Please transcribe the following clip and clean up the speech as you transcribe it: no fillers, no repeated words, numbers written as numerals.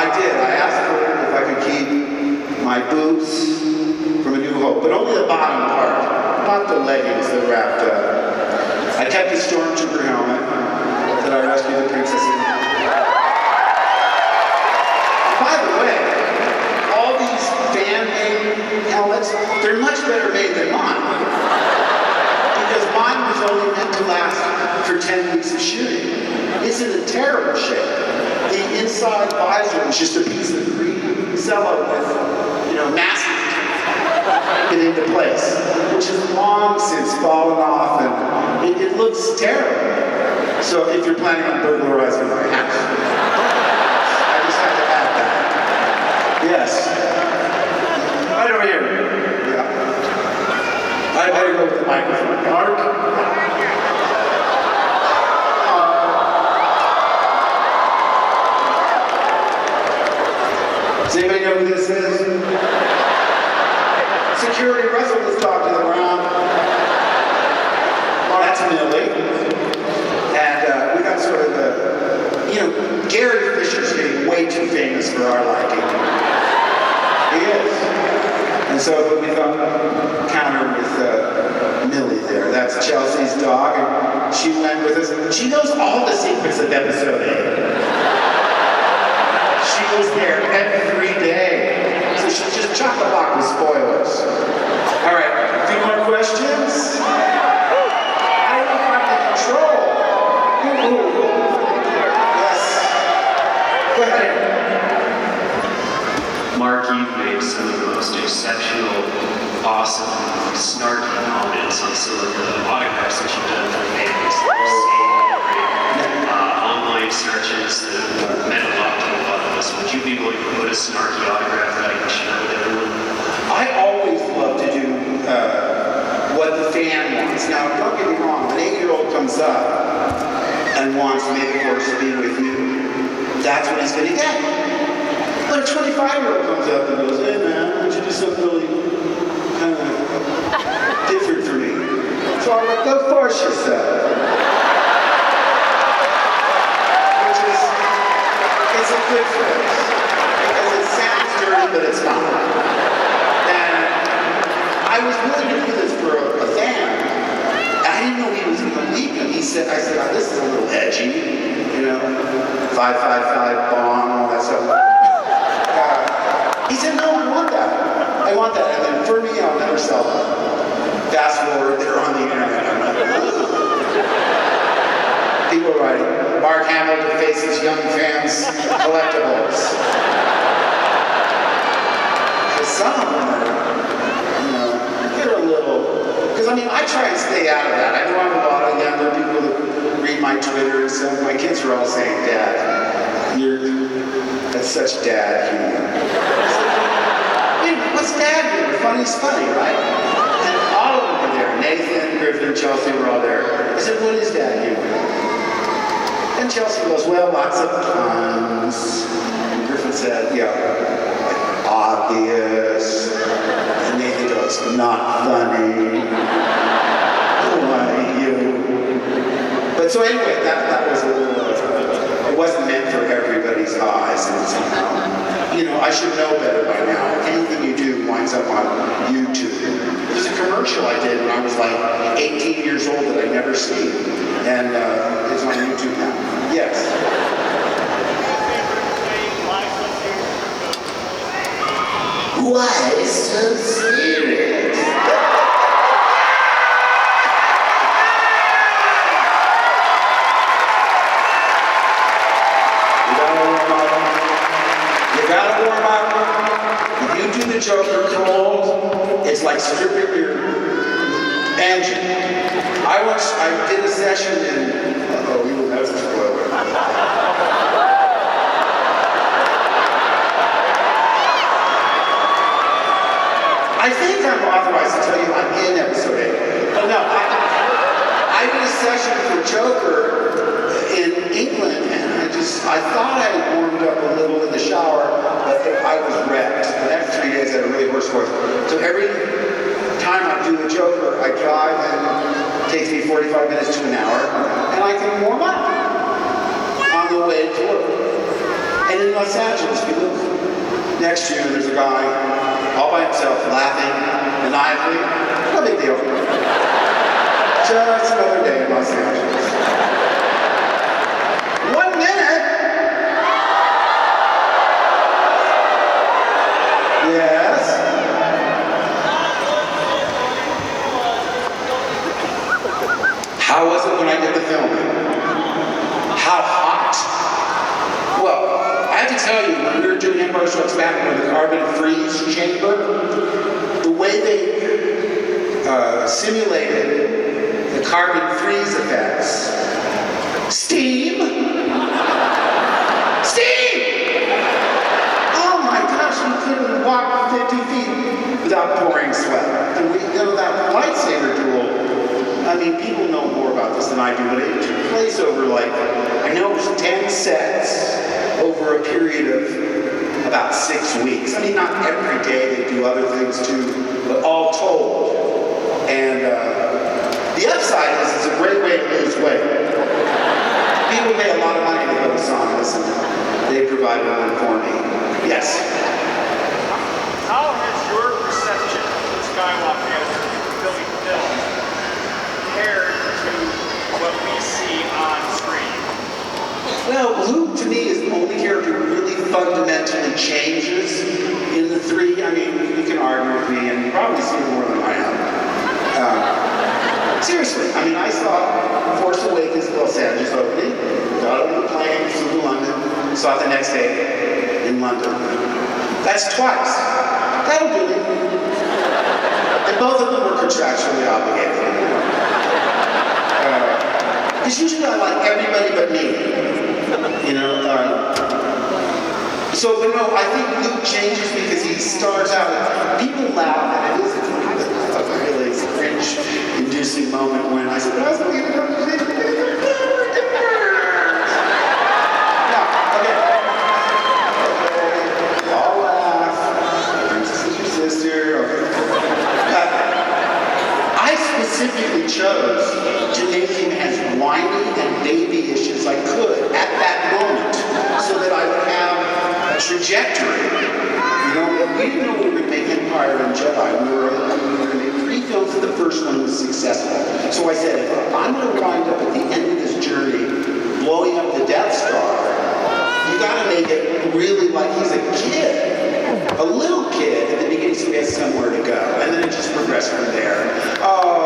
I did. I asked her if I could keep my boots from A New Hope, but only the bottom part, not the leggings that wrapped up. I kept the Stormtrooper helmet that I rescued the princess in. By the way, all these fan-made helmets, they're much better made than mine. Because mine was only meant to last for 10 weeks of shooting. It's in a terrible shape. The inside visor was just a piece of green cello with, masking it into place, which has long since fallen off, and it looks terrible. So if you're planning on burglarizing my house, I just have to add that. Yes. Right over here. Yeah. I better go with the microphone. Mark? Does anybody know who this is? Security, Russell was talking around. That's Millie. And we got sort of Gary Fisher's getting way too famous for our liking. He is. And so we thought counter with Millie there. That's Chelsea's dog, and she went with us. She knows all the secrets of episode 8. She was there every day. So she's just chock-a-block with spoilers. All right, a few more questions? I don't know if I'm in control. Yes. Go ahead. Mark, you've made some of the most exceptional, awesome, snarky comments on some of the autographs that you've done for fans. Online searches that meant a lot to a lot of us. Would you be willing to put a snarky autograph that I can share with everyone? I always love to do what the fan wants. Now, don't get me wrong, an 8-year-old comes up and wants May the Force to be with you, that's what he's going to get. But a 25-year-old comes up and goes, hey man, why don't you do something really kind of different for me? So I'm like, go force yourself. Which is, it's a good phrase. Because it sounds dirty, but it's not. And I was willing to do this for a fan. I didn't know he was going to leave him. I said, oh, this is a little edgy, 555 bomb, all that stuff. He said, no, I want that. I want that. And then for me, I'll never sell them. Fast forward, they're on the internet. I'm like, people are writing, Mark Hamill defaces young fans' collectibles. Because some of them are, they're a little, because I try and stay out of that. I know I have a lot of younger people that read my Twitter and stuff. My kids are all saying, Dad, that's such dad humor. What's dad humor? Funny's funny, right? And all of them were there. Nathan, Griffin, and Chelsea were all there. I said, what is dad humor? And Chelsea goes, well, lots of puns. And Griffin said, obvious. And Nathan goes, not funny. Why you? But so anyway, that was a little, it wasn't meant for everybody's eyes. And somehow, I should know better by now. Anything you do winds up on YouTube. There's a commercial I did when I was like 18 years old that I'd never seen. And it's on YouTube now. Yes. Why so serious? You gotta warm up. If you do the Joker cold, it's like stripping your engine. I did a session in, that's a spoiler. I think I'm authorized to tell you I'm in episode 8. But no, I did a session for Joker in England, and I thought I warmed up a little in the shower, but I was wrecked. The next 3 days I had a really worse voice. So every time I do the Joker, I drive and it takes me 45 minutes to an hour, and I can warm up on the way to work. And And in Los Angeles, we look next to you and there's a guy all by himself laughing maniacally. No big deal. Just another day in Los Angeles. 1 minute? Yes. How was it when I did the filming? How hot? Well, I have to tell you, when we were doing Empire Strikes Back with the carbon freeze chamber, the way they simulated the carbon freeze effects, steam! Steam! Oh my gosh, you couldn't walk 50 feet without pouring sweat. And we, that lightsaber duel, I mean, people know more about this than I do, but it took place over I know it was 10 sets over a period of about 6 weeks. I mean, not every day, they do other things too, but all told. And the upside is it's a great way to lose weight. People pay a lot of money to go to saunas, and they provide one for me. Yes? How has your perception of Luke Skywalker as Billy film compared to what we see on screen? Well, Luke to me is the only character who really fundamentally changes in the three. I mean, you can argue with me and probably see more than I am. Seriously, I mean, I saw Force Awakens in Los Angeles opening, got on the plane, flew to London, saw it the next day in London. That's twice. That'll do me. And both of them were contractually obligated. Because usually I like everybody but me. You know, so, but no, I think Luke changes because he starts out, people laugh, and it is a really cringe-inducing moment when I said, I was going to go to the all laugh, princess is your sister, okay. I specifically chose to make him as whiny and babyish as I could at that moment so that I would have a trajectory. You know, we didn't know we were going to make Empire and Jedi. We were going to make 3 films and the first one was successful. So I said, if I'm going to wind up at the end of this journey blowing up the Death Star, you got to make it really like he's a kid, a little kid at the beginning so he has somewhere to go. And then it just progressed from there. Oh,